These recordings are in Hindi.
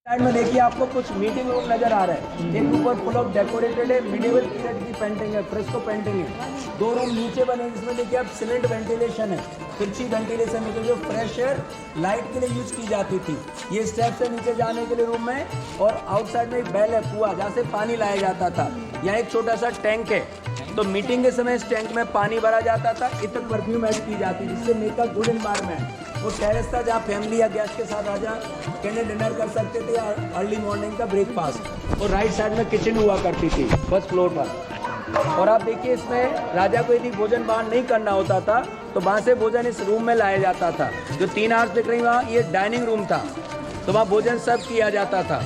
साइड में देखिए आपको कुछ मीटिंग रूम नजर आ रहा है। एक ऊपर फुल ऑफ डेकोरेटेड है, मिडिवल पीरियड की पेंटिंग है, फ्रेस्को पेंटिंग है। दो रूम नीचे बने जिसमें देखिए आप सिलेंट वेंटिलेशन है, तिरछी वेंटिलेशन है, तो जो फ्रेश एयर लाइट के लिए यूज की जाती थी। ये स्टेप से नीचे जाने के लिए रूम में, और आउटसाइड में एक बेल है, कुआं जहाँ से पानी लाया जाता था। यहाँ एक छोटा सा टैंक है, तो मीटिंग के समय इस टैंक में पानी भरा जाता था। इतर परफ्यूम ऐड की जाती थी जिससे मेक अ गुड एनवायरनमेंट। वो टेरेस था जहाँ फैमिली या गेस्ट के साथ राजा कैंडल डिनर कर सकते थे या अर्ली मॉर्निंग का ब्रेकफास्ट। और राइट साइड में किचन हुआ करती थी फर्स्ट फ्लोर पर। और आप देखिए इसमें राजा को यदि भोजन बाहर नहीं करना होता था तो वहाँ से भोजन इस रूम में लाया जाता था। जो 3 आवर्स दिख रही वहाँ ये डाइनिंग रूम था, तो वहाँ भोजन सर्व किया जाता था।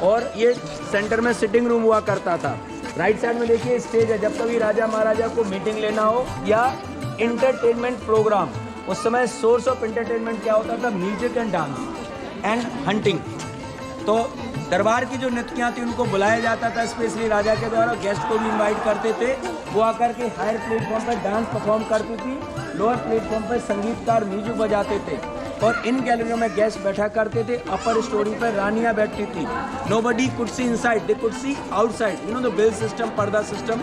और ये सेंटर में सिटिंग रूम हुआ करता था। राइट साइड में देखिए स्टेज है, जब कभी राजा महाराजा को मीटिंग लेना हो या इंटरटेनमेंट प्रोग्राम, उस समय सोर्स ऑफ एंटरटेनमेंट क्या होता था? Music and dance and hunting. तो दरबार की जो नृत्यकियाँ थी उनको बुलाया जाता था स्पेशली राजा के द्वारा। गेस्ट को भी इनवाइट करते थे, वो आकर के हायर प्लेटफॉर्म पर डांस परफॉर्म करती थी, लोअर प्लेटफॉर्म पर संगीतकार म्यूजिक बजाते थे। और इन गैलरियों में गेस्ट बैठा करते थे। अपर स्टोरी पर रानियां बैठती थी। Nobody could see inside, they could see outside. You know the veil system, purdah system.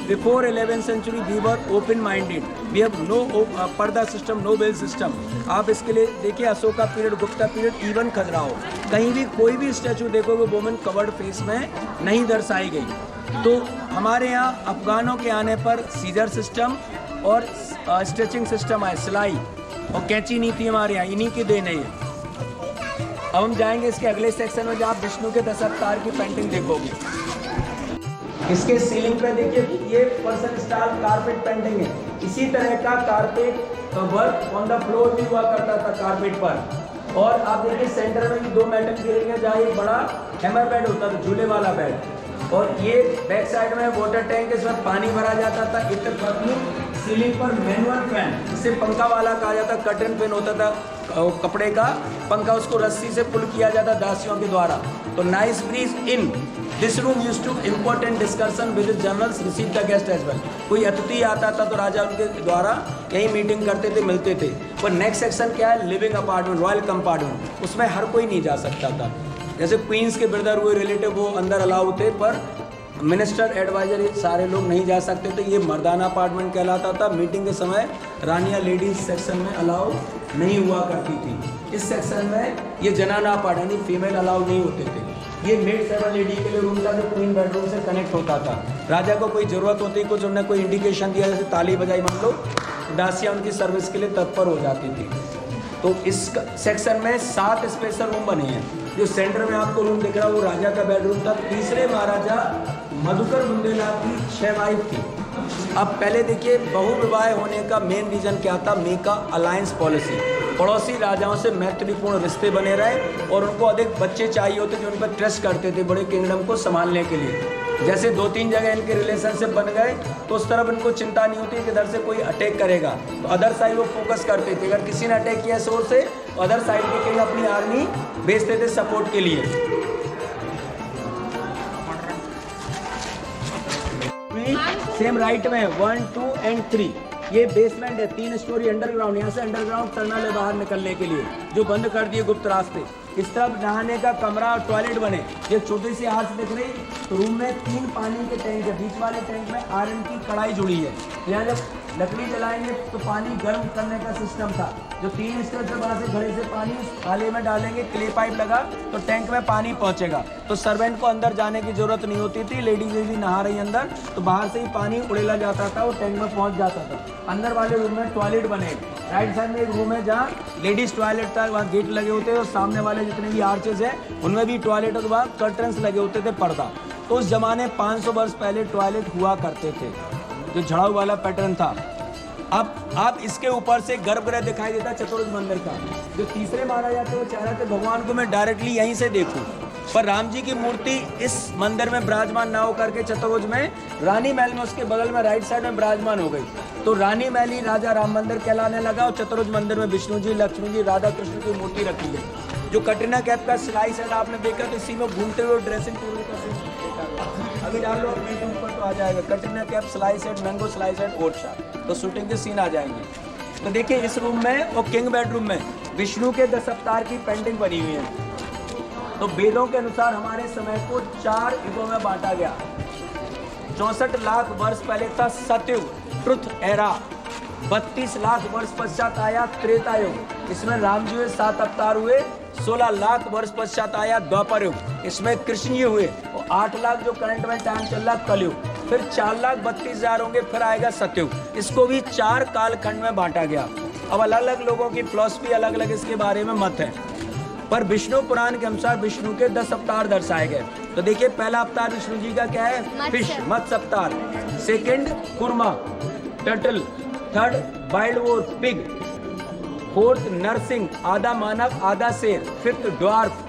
Before 11th century we were open minded, we have no purdah system, no veil system. आप इसके लिए देखिए Ashoka period, Gupta period, even Khajuraho, कहीं भी कोई भी स्टैचू देखोगे वुमेन कवर्ड फेस में नहीं दर्शाई गई। तो हमारे यहाँ अफगानों के आने पर सीजर सिस्टम और स्ट्रेचिंग सिस्टम है, सिलाई और कैंची नहीं थी हमारे यहाँ, इन्हीं की देन है ये। अब हम जाएंगे इसके अगले सेक्शन में जहाँ आप विष्णु के 10 अवतार की पेंटिंग देखोगे। इसके सीलिंग पे देखिए ये पर्सन स्टाइल कारपेट पेंटिंग है। इसी तरह का carpet work on the floor भी हुआ करता था कारपेट पर। और आप देखिए सेंटर में भी 2 मेटल ग्रिलिंग है, जहाँ एक बड़ा हैमर बेड होता था, झूले वाला बेड। और ये बैक साइड में वाटर टैंक, इसमें पानी भरा जाता था। इतर परफ्यूम, सीलिंग पर मैनुअल फैन, जिसे पंखा वाला कहा जाता, कर्टन फैन होता था कपड़े का पंखा, उसको रस्सी से पुल किया जाता दासियों के द्वारा। तो nice breeze in this room used to important discussion with generals receive the guest as well. कोई अतिथि आता था तो राजा उनके द्वारा यही मीटिंग करते थे, मिलते थे। पर नेक्स्ट सेक्शन क्या है? Living apartment, royal compartment. उसमें हर कोई नहीं जा सकता था। जैसे क्वींस के ब्रदर हुए रिलेटिव वो अंदर अलाउ थे, पर मिनिस्टर, एडवाइजर, ये सारे लोग नहीं जा सकते थे। ये मर्दाना अपार्टमेंट कहलाता था। मीटिंग के समय रानियां लेडीज सेक्शन में अलाउ नहीं हुआ करती थी। इस सेक्शन में ये जनाना अपार्टमेंट, यानी फीमेल अलाउ नहीं होते थे। ये मेड सर्वेंट लेडी के लिए रूम था जो क्वीन बेडरूम से कनेक्ट होता था। राजा को कोई ज़रूरत होती, कुछ उन्होंने कोई इंडिकेशन दिया, जैसे ताली बजाई, मान लो, दासियाँ उनकी सर्विस के लिए तत्पर हो जाती थी। तो इस सेक्शन में 7 स्पेशल रूम बने हैं। जो सेंटर में आपको रूम दिख रहा है वो राजा का बेडरूम था। तीसरे महाराजा मधुकर बुंदेलखंड की 6 वाइफ थी। अब पहले देखिए बहुविवाह होने का मेन रीज़न क्या था? Make a alliance policy. पड़ोसी राजाओं से मैत्रीपूर्ण रिश्ते बने रहे और उनको अधिक बच्चे चाहिए होते जो उन पर ट्रस्ट करते थे बड़े किंगडम को संभालने के लिए। जैसे 2-3 जगह इनके रिलेशनशिप बन गए तो उस तरफ इनको चिंता नहीं होती कि इधर से कोई अटैक करेगा, तो अदर साइड वो फोकस करते थे। अगर किसी ने अटैक किया शोर से तो अदर साइड के किंग अपनी आर्मी भेजते थे सपोर्ट के लिए। सेम राइट में 1, 2 एंड 3 ये बेसमेंट है, 3 स्टोरी अंडरग्राउंड। यहाँ से अंडरग्राउंड टनल है बाहर निकलने के लिए, जो बंद कर दिए गुप्त रास्ते। इस तरफ नहाने का कमरा और टॉयलेट बने। ये छोटी सी आर्च दिख रही, तो रूम में 3 पानी के टैंक है। बीच वाले टैंक में आयरन की कढ़ाई जुड़ी है। यहाँ जब लकड़ी जलाएंगे तो पानी गर्म करने का सिस्टम था। जो 3 स्टेप से वहाँ से घड़े से पानी थाले में डालेंगे, क्ले पाइप लगा तो टैंक में पानी पहुँचेगा। तो सर्वेंट को अंदर जाने की जरूरत नहीं होती थी। लेडीज यदि नहा रही अंदर तो बाहर से ही पानी उड़ेला जाता था और टैंक में पहुँच जाता था। अंदर वाले रूम में टॉयलेट बने। राइट साइड में एक रूम है जहाँ लेडीज टॉयलेट था, वहाँ गेट लगे होते हैं। और सामने वाले जितने भी आर्चेज हैं उनमें भी टॉयलेट और वहाँ कर्टन्स लगे होते थे, पर्दा। तो उस जमाने 500 वर्ष पहले टॉयलेट हुआ करते थे, जो झड़ाऊ वाला पैटर्न था। अब इसके ऊपर से गर्भगृह दिखाई देता चतुर्भुज मंदिर का। जो तीसरे महाराजा थे वो चाह रहे थे भगवान को मैं डायरेक्टली यहीं से देखूं, पर राम जी की मूर्ति इस मंदिर में विराजमान ना हो करके चतुर्भुज में रानी महल में उसके बगल में राइट साइड में विराजमान हो गई। तो रानी महल ही राजा राम मंदिर कहलाने लगा और चतुर्भुज मंदिर में विष्णु जी, लक्ष्मी जी, राधा कृष्ण की मूर्ति रखी गई। जो कटरीना कैफ का सिलाई सेट आपने देखा तो इसी में घूमते हुए ड्रेसिंग टेबल का सीन देखा। अभी डाल लो अपने यूट्यूब पर तो आ जाएगा, कटरीना कैफ सिलाई सेट, मैंगो सिलाई सेट, ओट शार्ट, तो शूटिंग के सीन आ जाएंगे। तो देखिए इस रूम में और किंग बेडरूम में विष्णु के 10 अवतार की पेंटिंग बनी हुई है। तो वेदों के अनुसार हमारे समय को 4 युगों में बांटा गया। 64 लाख वर्ष पहले था सतयुग, ट्रुथ एरा। 32 लाख वर्ष पश्चात आया त्रेता युग, इसमें राम जी हुए, 7 अवतार हुए। 16 लाख वर्ष पश्चात आया द्वापर युग, इसमें कृष्ण जी हुए। और 8 लाख जो करंट में टाइम चल रहा कलयुग। फिर 4,32,000 होंगे, फिर आएगा सतयुग। इसको भी 4 कालखंड में बांटा गया। अब अलग अलग लोगों की फिलॉसफी अलग अलग इसके बारे में मत है, पर विष्णु पुराण के अनुसार विष्णु के 10 अवतार दर्शाए गए। तो देखिए, पहला अवतार विष्णु जी का क्या है? फिश, मत्स्य अवतार। Second Kurma, turtle. Third wild boar, pig. Fourth Narasimha, आधा मानव आधा शेर। फिफ्थ ड्वार्फ,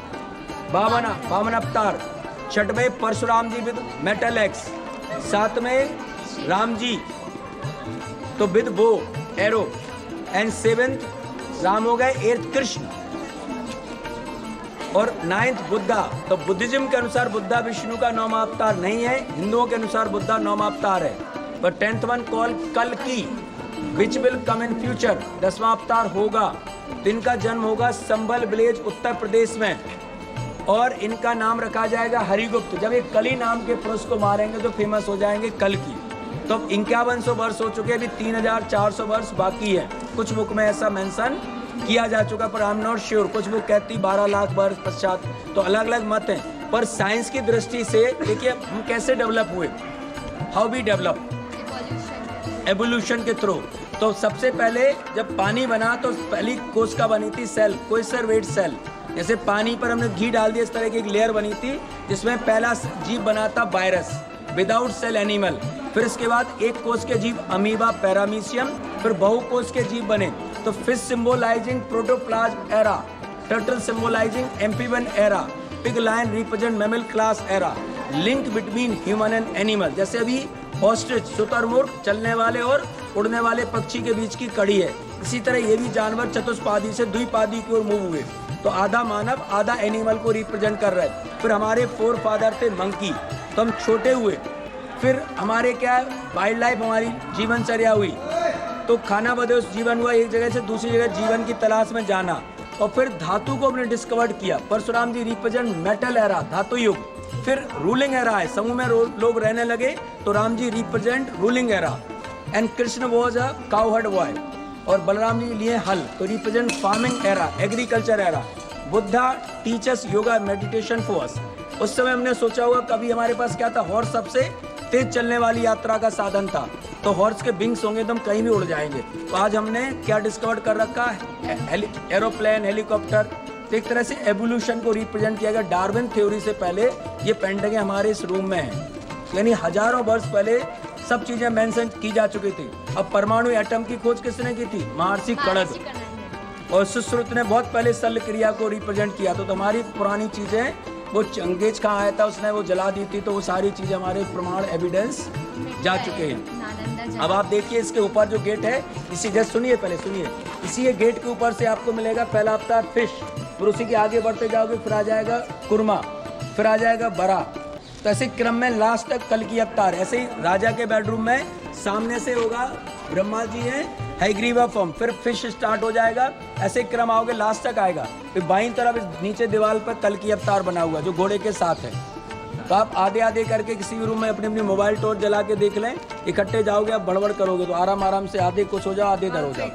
बामन अवतार। छठवें Parashuram ji with metal axe. 7वें राम जी तो विद बो, एरो। एंड 7th राम हो गए, 8th कृष्ण। और 9th बुद्धा। तो बुद्धिज्म के अनुसार बुद्धा विष्णु का 9वां अवतार नहीं है, हिंदुओं के अनुसार बुद्धा 9वां अवतार है। पर 10th वन कॉल कल्कि, which will come in future, 10वां अवतार होगा। इनका जन्म होगा संभल विलेज उत्तर प्रदेश में, और इनका नाम रखा जाएगा हरिगुप्त। जब एक कली नाम के पुरुष को मारेंगे तो फेमस हो जाएंगे कल्कि। तो 5100 वर्ष हो चुके, अभी 3400 वर्ष बाकी है। कुछ बुक में ऐसा मेंशन किया जा चुका, पर आई एम नॉट श्योर। कुछ बुक कहती 12 लाख वर्ष पश्चात, तो अलग अलग मत हैं। पर साइंस की दृष्टि से देखिए हम कैसे डेवलप हुए, हाउ वी डेवलप, एवोल्यूशन के थ्रू। तो सबसे पहले जब पानी बना तो पहली कोशिका बनी थी सेल, कोइसरवेट सेल। जैसे पानी पर हमने घी डाल दिया, इस तरह की एक लेयर बनी थी जिसमें पहला जीव बना था वायरस, विदाउट सेल एनिमल। फिर इसके बाद एक कोष के जीव अमीबा, पैरामीशियम। फिर बहुकोष के जीव बने, तो fish symbolising protoplasm era, turtle symbolising amphibian era, pig lion represent mammal class era. Link between human and animal, जैसे अभी ऑस्ट्रिच, शुतुरमुर्ग, चलने वाले और उड़ने वाले पक्षी के बीच की कड़ी है। इसी तरह ये भी जानवर चतुष्पादी से द्विपादी की ओर मूव हुए, तो आधा मानव आधा एनिमल को रिप्रेजेंट कर रहे हैं। फिर हमारे 4 फादर थे मंकी, तो हम छोटे हुए। फिर हमारे क्या वाइल्ड लाइफ, हमारी जीवनचर्या हुई, तो खाना बदोश जीवन हुआ, एक जगह से दूसरी जगह जीवन की तलाश में जाना। और फिर धातु को हमने डिस्कवर्ड किया। परशुराम जी रिप्रेजेंट मेटल एरा, धातु युग। फिर रूलिंग एरा है, समूह में लोग रहने लगे, तो Ram ji represent ruling era. And Krishna was a cowherd boy, और बलराम जी लिए हल, तो represent farming era, agriculture era. Buddha teaches yoga meditation for us. उस समय हमने सोचा होगा कभी हमारे पास क्या था, हॉर्स सबसे तेज चलने वाली यात्रा का साधन था, तो हॉर्स के विंग्स होंगे तो हम कहीं भी उड़ जाएंगे। तो आज हमने क्या डिस्कवर कर रखा है, एरोप्लेन, हेलीकॉप्टर। तो एक तरह से एवोल्यूशन को रिप्रेजेंट किया गया। डार्विन थ्योरी से पहले ये पेंटिंगें हमारे इस रूम में हैं, यानी हजारों वर्ष पहले सब चीजें मेंशन की जा चुकी थी। अब परमाणु एटम की खोज किसने की थी? महर्षि कणद। और सुश्रुत ने बहुत पहले शल्य क्रिया को रिप्रेजेंट किया। तो हमारी पुरानी चीजें, वो चंगेज कहाँ आया था, उसने वो जला दी थी, तो वो सारी चीजें हमारे प्रमाण एविडेंस जा चुके हैं। अब आप देखिए इसके ऊपर जो गेट है, इसी जस्ट सुनिए, पहले सुनिए, इसी ये गेट के ऊपर से आपको मिलेगा पहला अवतार फिश। फिर उसी के आगे बढ़ते जाओगे, फिर आ जाएगा कुर्मा, फिर आ जाएगा बरा। तो ऐसे क्रम में लास्ट तक कल्कि अवतार। ऐसे ही राजा के बेडरूम में सामने से होगा ब्रह्मा जी हैं, हाइग्रीवा फॉर्म, फिर फिश स्टार्ट हो जाएगा। ऐसे क्रम आओगे, लास्ट तक आएगा। फिर बाईं तरफ नीचे दीवार पर कल्कि अवतार बना हुआ जो घोड़े के साथ है। तो आप आधे आधे करके किसी भी रूम में अपनी अपनी मोबाइल टॉर्च जला के देख लें। इकट्ठे जाओगे, आप बड़बड़ करोगे तो आराम आराम से आधे कुछ हो जाओ, आधे इधर हो जाओ।